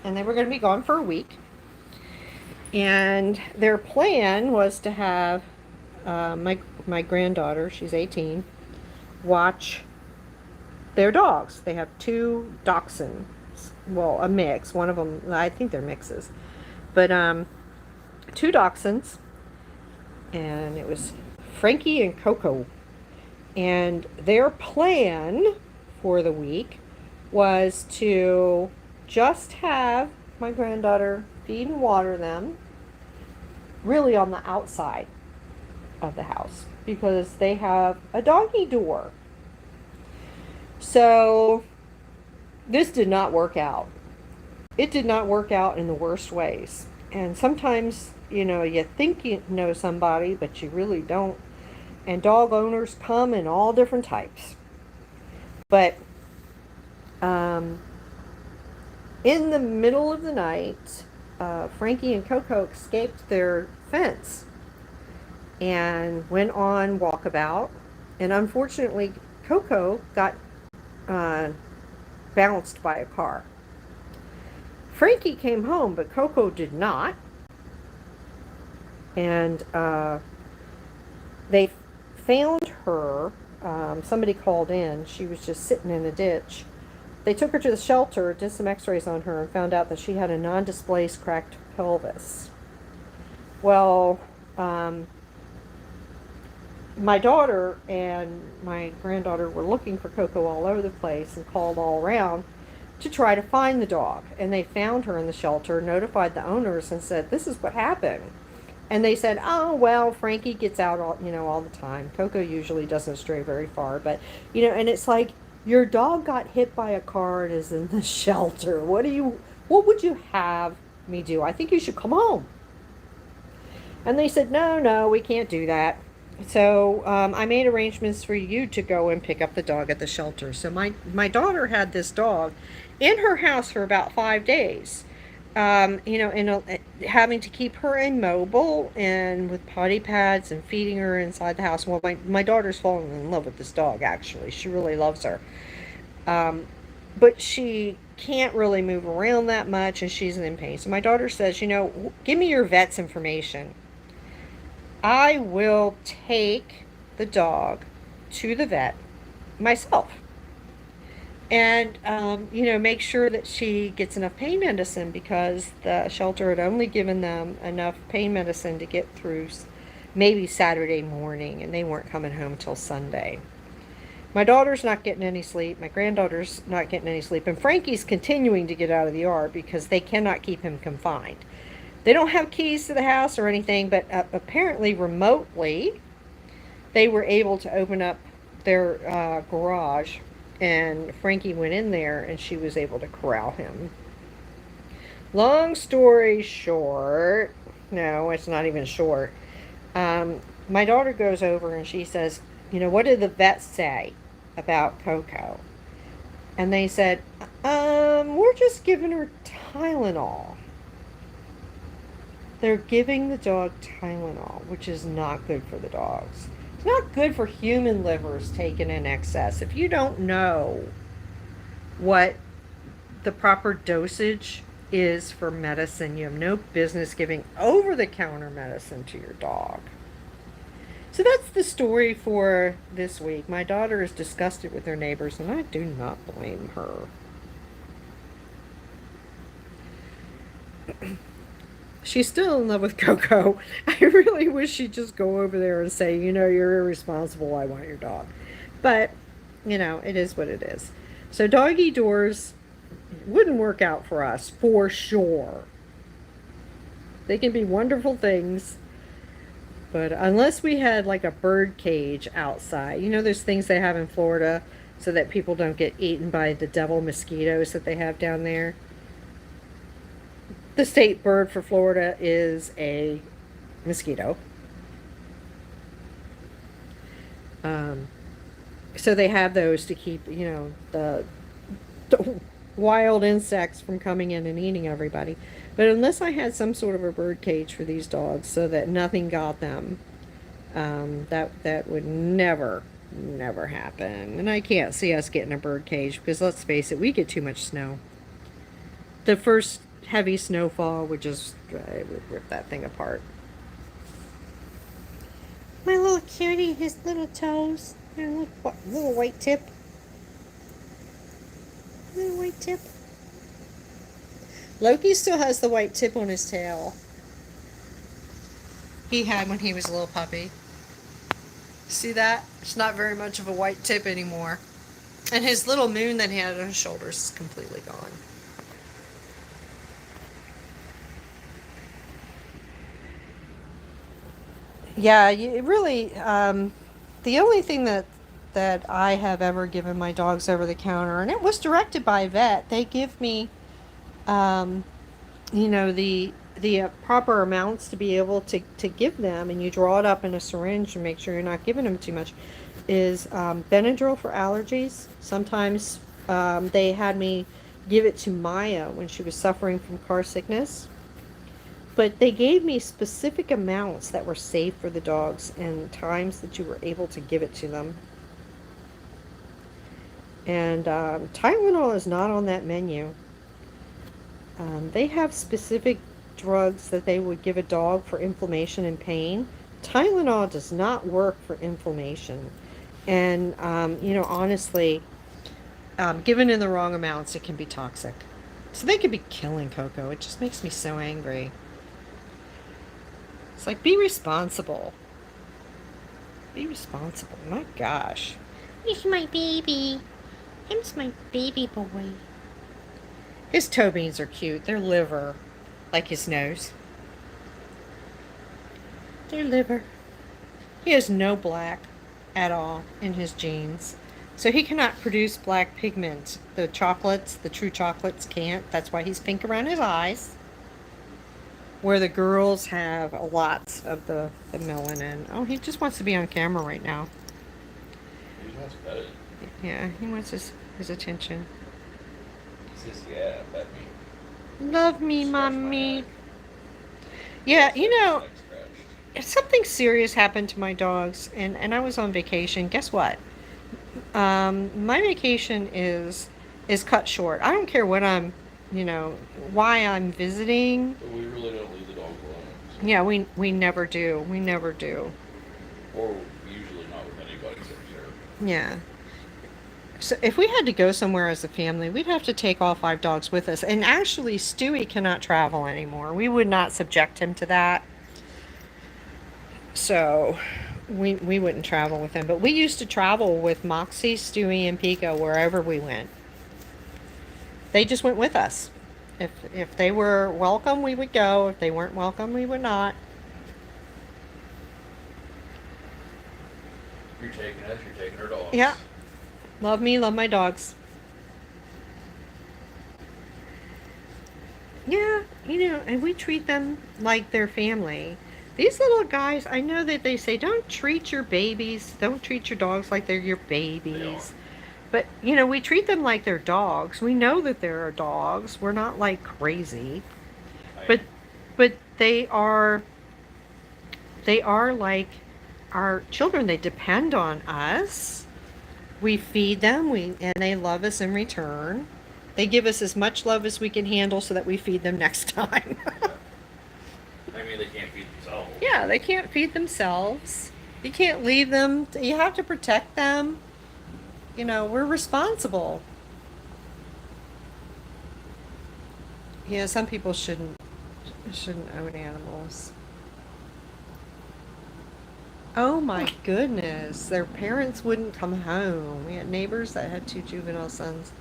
and they were going to be gone for a week. And their plan was to have my granddaughter, she's 18, watch their dogs. They have 2 dachshunds. Well, a mix. One of them, I think they're mixes. But 2 dachshunds, and it was Frankie and Coco. And their plan for the week was to just have my granddaughter feed and water them really on the outside of the house, because they have a doggy door. So this did not work out. It did not work out in the worst ways. And sometimes, you think you know somebody, but you really don't. And dog owners come in all different types. But in the middle of the night, Frankie and Coco escaped their fence and went on walkabout. And unfortunately, Coco got bounced by a car. Frankie came home, but Coco did not. And they found her. Somebody called in. She was just sitting in a ditch. They took her to the shelter, did some x-rays on her, and found out that she had a non-displaced cracked pelvis. Well, my daughter and my granddaughter were looking for Coco all over the place and called all around to try to find the dog. And they found her in the shelter, notified the owners, and said, this is what happened. And they said, oh, well, Frankie gets out all the time. Coco usually doesn't stray very far. But, and it's like, your dog got hit by a car and is in the shelter. What would you have me do? I think you should come home. And they said, no, we can't do that. So I made arrangements for you to go and pick up the dog at the shelter. So my daughter had this dog in her house for about 5 days. Having to keep her immobile and with potty pads and feeding her inside the house. Well, my daughter's fallen in love with this dog, actually. She really loves her. But she can't really move around that much, and she's in pain. So my daughter says, give me your vet's information. I will take the dog to the vet myself. And, make sure that she gets enough pain medicine, because the shelter had only given them enough pain medicine to get through maybe Saturday morning, and they weren't coming home till Sunday. My daughter's not getting any sleep. My granddaughter's not getting any sleep. And Frankie's continuing to get out of the yard because they cannot keep him confined. They don't have keys to the house or anything, but apparently remotely, they were able to open up their garage, and Frankie went in there and she was able to corral him. Long story short, no, it's not even short. My daughter goes over and she says, what did the vet say about Coco? And they said, we're just giving her Tylenol. They're giving the dog Tylenol, which is not good for the dogs. It's not good for human livers taken in excess. If you don't know what the proper dosage is for medicine, you have no business giving over-the-counter medicine to your dog. So that's the story for this week. My daughter is disgusted with her neighbors, and I do not blame her. She's still in love with Coco. I really wish she'd just go over there and say, you're irresponsible. I want your dog. But, it is what it is. So doggy doors wouldn't work out for us, for sure. They can be wonderful things. But unless we had like a bird cage outside, those things they have in Florida so that people don't get eaten by the devil mosquitoes that they have down there. The state bird for Florida is a mosquito. So they have those to keep, the wild insects from coming in and eating everybody. But unless I had some sort of a bird cage for these dogs so that nothing got them, that would never happen. And I can't see us getting a bird cage because, let's face it, we get too much snow. The first heavy snowfall would just would rip that thing apart. My little cutie, his little toes, and look, little white tip. Little white tip. Loki still has the white tip on his tail. He had when he was a little puppy. See that? It's not very much of a white tip anymore. And his little moon that he had on his shoulders is completely gone. Yeah, you really, the only thing that I have ever given my dogs over the counter, and it was directed by a vet, they give me, the proper amounts to be able to give them, and you draw it up in a syringe and make sure you're not giving them too much, is Benadryl for allergies. Sometimes they had me give it to Maya when she was suffering from car sickness. But they gave me specific amounts that were safe for the dogs and times that you were able to give it to them. And Tylenol is not on that menu. They have specific drugs that they would give a dog for inflammation and pain. Tylenol does not work for inflammation. And, honestly, given in the wrong amounts, it can be toxic. So they could be killing Coco. It just makes me so angry. It's like, be responsible. Be responsible. My gosh.
He's my baby. Him's my baby boy.
His toe beans are cute. Their liver, like his nose. Their liver. He has no black at all in his genes. So he cannot produce black pigment. The chocolates, the true chocolates can't. That's why he's pink around his eyes. Where the girls have a lot of the melanin. Oh, he just wants to be on camera right now.
He wants to pet it.
Yeah, he wants his attention.
He says, yeah, pet me.
Love me,
Scratch my
mommy.
neck.
Yeah,
Neck scratched.
if something serious happened to my dogs and I was on vacation, guess what? My vacation is cut short. I don't care what I'm, why I'm visiting.
But we really don't leave the dogs alone. So.
Yeah, we never do. We never do.
Or usually not with anybody except Sarah.
Yeah. So if we had to go somewhere as a family, we'd have to take all 5 dogs with us. And actually, Stewie cannot travel anymore. We would not subject him to that. So we wouldn't travel with him. But we used to travel with Moxie, Stewie, and Pica wherever we went. They just went with us. If they were welcome, we would go. If they weren't welcome, we would not.
You're taking us, you're taking our dogs.
Yeah. Love me, love my dogs. Yeah, and we treat them like their family. These little guys, I know that they say, don't treat your babies, don't treat your dogs like they're your babies. But, we treat them like they're dogs. We know that they're our dogs. We're not like crazy. But they are like our children. They depend on us. We feed them, and they love us in return. They give us as much love as we can handle so that we feed them next time.
I mean, they can't feed themselves.
Yeah, they can't feed themselves. You can't leave them. You have to protect them. We're responsible. Yeah, some people shouldn't own animals. Oh my goodness, their parents wouldn't come home. We had neighbors that had 2 juvenile sons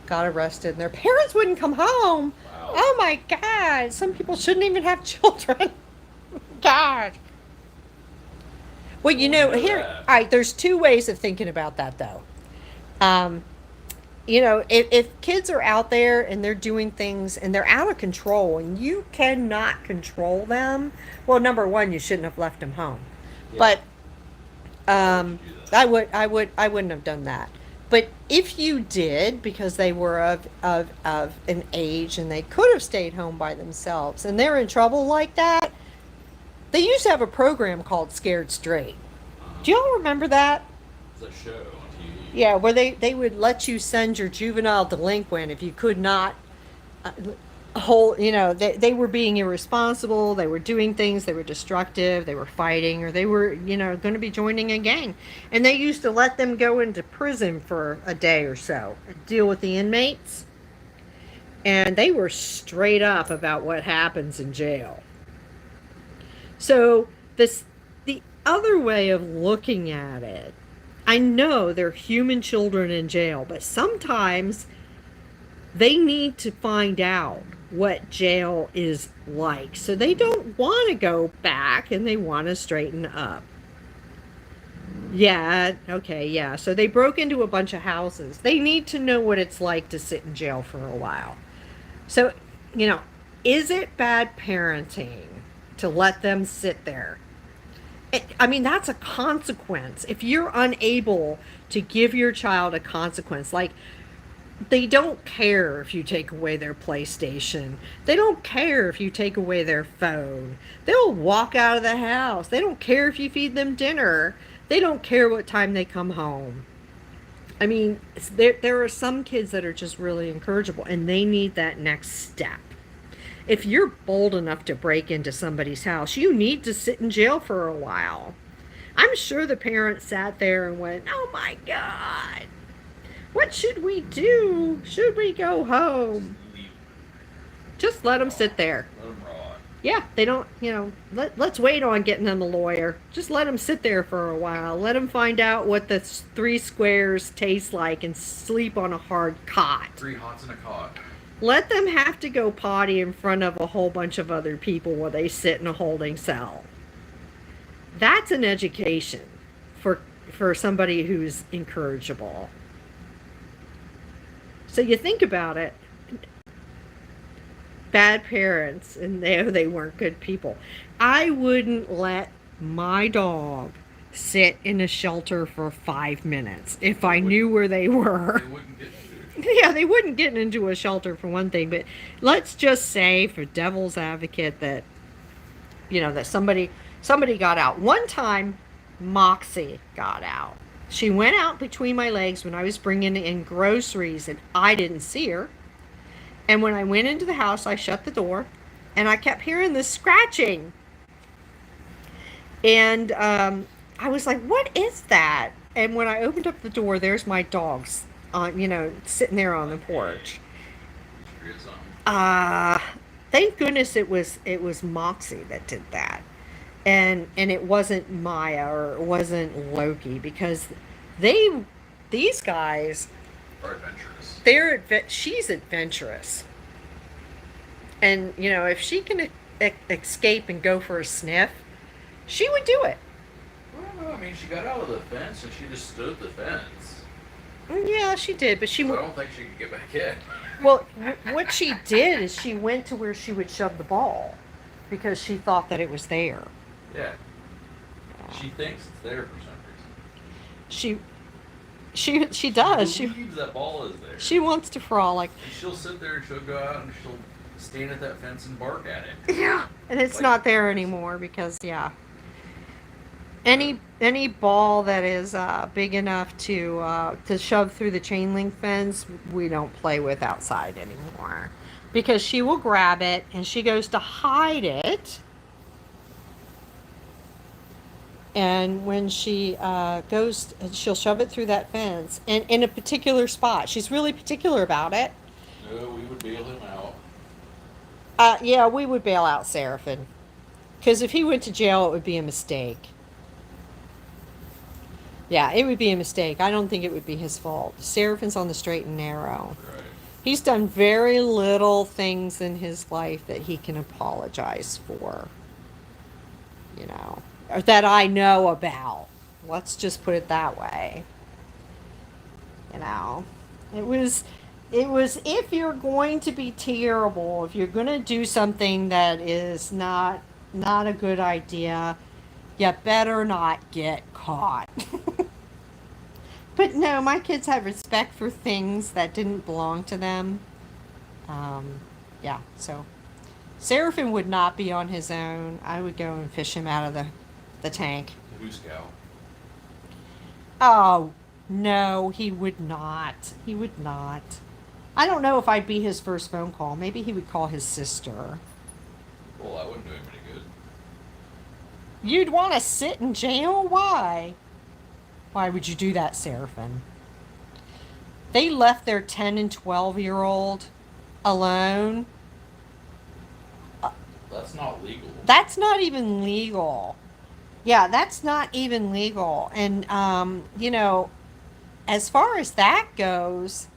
got arrested and their parents wouldn't come home.
Wow.
Oh my God, some people shouldn't even have children. God. Well, here, all right, there's 2 ways of thinking about that though. If kids are out there and they're doing things and they're out of control and you cannot control them, well, number one, you shouldn't have left them home.
Yeah.
But I wouldn't have done that. But if you did, because they were of an age and they could have stayed home by themselves and they're in trouble like that, they used to have a program called Scared Straight. Do y'all remember that?
It's a show on TV.
Yeah, where they would let you send your juvenile delinquent if you could not they were being irresponsible, they were doing things, they were destructive, they were fighting, or they were, going to be joining a gang. And they used to let them go into prison for a day or so, deal with the inmates. And they were straight up about what happens in jail. So the other way of looking at it, I know they're human children in jail, but sometimes they need to find out what jail is like. So they don't want to go back and they want to straighten up. Yeah, okay, yeah. So they broke into a bunch of houses. They need to know what it's like to sit in jail for a while. So, is it bad parenting to let them sit there? That's a consequence. If you're unable to give your child a consequence, like, they don't care if you take away their PlayStation. They don't care if you take away their phone. They'll walk out of the house. They don't care if you feed them dinner. They don't care what time they come home. There are some kids that are just really incorrigible, and they need that next step. If you're bold enough to break into somebody's house, you need to sit in jail for a while. I'm sure the parents sat there and went, oh my God, what should we do? Should we go home? Just let them sit there.
Let them rot.
Yeah, they don't, let's wait on getting them a lawyer. Just let them sit there for a while. Let them find out what the 3 squares taste like and sleep on a hard cot.
3 hots in a cot.
Let them have to go potty in front of a whole bunch of other people while they sit in a holding cell. That's an education for somebody who's incorrigible. So you think about it, bad parents, and they weren't good people. I wouldn't let my dog sit in a shelter for 5 minutes if I knew where they were.
They wouldn't get food.
Yeah, they wouldn't get into a shelter for one thing, but let's just say, for devil's advocate, that that somebody got out. One time, Moxie got out. She went out between my legs when I was bringing in groceries, and I didn't see her. And when I went into the house, I shut the door, and I kept hearing this scratching. And I was like, what is that? And when I opened up the door, there's my dogs, sitting there on the porch. Thank goodness it was Moxie that did that. And it wasn't Maya, or it wasn't Loki, because these guys
Are adventurous.
she's adventurous. And, you know, if she can escape and go for a sniff, she would do it.
Well, no, I mean, she got out of the fence and she just stood at the fence.
Yeah, she did, but she...
So I don't think she could get back in.
Well, what she did is she went to where she would shove the ball because she thought that it was there.
Yeah. She thinks it's there for some reason.
She does.
She believes that ball is there.
She wants to frolic.
And she'll sit there and she'll go out and she'll stand at that fence and bark at it.
Yeah, and it's not there anymore because any ball that is big enough to shove through the chain link fence, we don't play with outside anymore because she will grab it and she goes to hide it. And when she goes, she'll shove it through that fence and in a particular spot. She's really particular about it.
No, we would bail him out.
Yeah, we would bail out Seraphin. Because if he went to jail, it would be a mistake. Yeah, it would be a mistake. I don't think it would be his fault. Seraphin's on the straight and narrow.
Right.
He's done very little things in his life that he can apologize for. You know, or that I know about. Let's just put it that way. You know, it was if you're going to be terrible, if you're going to do something that is not a good idea, you better not get caught. But no, my kids have respect for things that didn't belong to them. Yeah, so Seraphin would not be on his own. I would go and fish him out of the tank.
The Moose Cow.
Oh, no, he would not. He would not. I don't know if I'd be his first phone call. Maybe he would call his sister.
Well, that wouldn't do him any good.
You'd want to sit in jail? Why? Why would you do that, Seraphin? They left their 10 and 12-year-old alone.
That's not legal.
That's not even legal. Yeah, that's not even legal. And, you know, as far as that goes,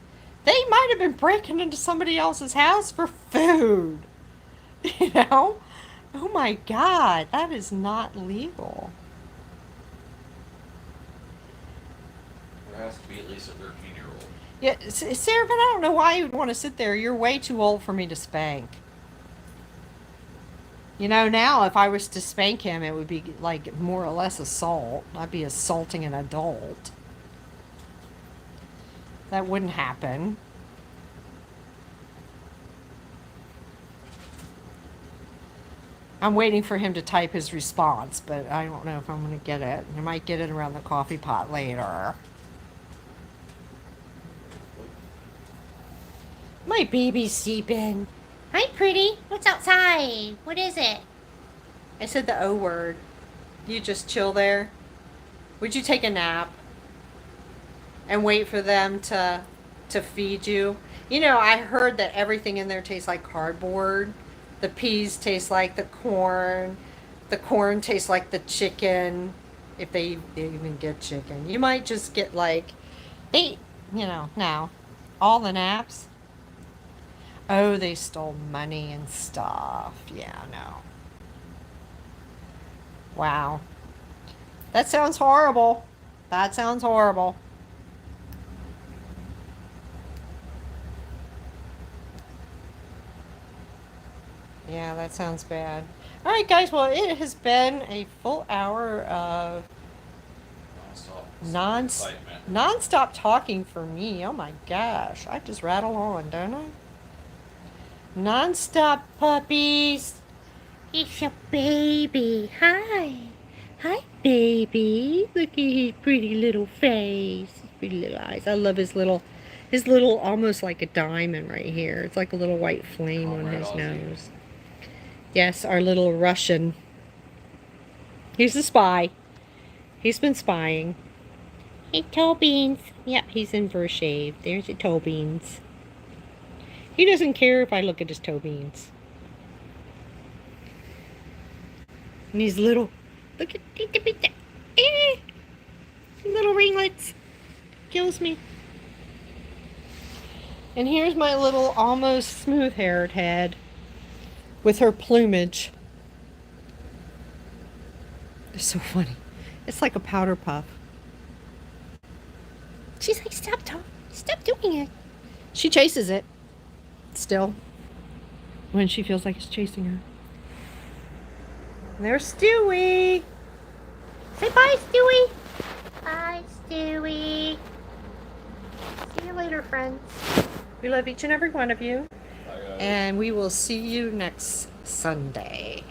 they might have been breaking into somebody else's house for food. You know? Oh my God, that is not legal.
There has to be at least a 13-year-old.
Yeah, Seraphin, I don't know why you would want to sit there. You're way too old for me to spank. You know, now if I was to spank him, it would be like more or less assault. I'd be assaulting an adult. That wouldn't happen. I'm waiting for him to type his response, but I don't know if I'm going to get it. I might get it around the coffee pot later. My baby's sleeping.
Hi, pretty. What's outside? What is it?
I said the O word. You just chill there? Would you take a nap? And wait for them to feed you? You know, I heard that everything in there tastes like cardboard. The peas taste like the corn. The corn tastes like the chicken. If they even get chicken. You might just get like, you know, now, all the naps. Oh, they stole money and stuff. Yeah, no. Wow. That sounds horrible. That sounds horrible. Yeah, that sounds bad. All right, guys. Well, it has been a full hour of non-stop talking for me. Oh my gosh. I just rattle on, don't I? Non-stop puppies.
It's a baby. Hi. Hi, baby. Look at his pretty little face. His pretty little eyes. I love his little almost like a diamond right here. It's like a little white flame on his nose. Yes, our little Russian. He's a spy. He's been spying. Hey, toe beans. Yep, he's in for a shave. There's your toe beans. He doesn't care if I look at his toe beans. And these little, look at little ringlets. Kills me. And here's my little almost smooth-haired head.
with her plumage. They're so funny. It's like a powder puff. She's like, stop doing it. She chases it still when she feels like it's chasing her. And there's Stewie.
Say bye, Stewie. Bye, Stewie. See you later, friends.
We love each and every one of you.
Bye, guys.
And we will see you next Sunday.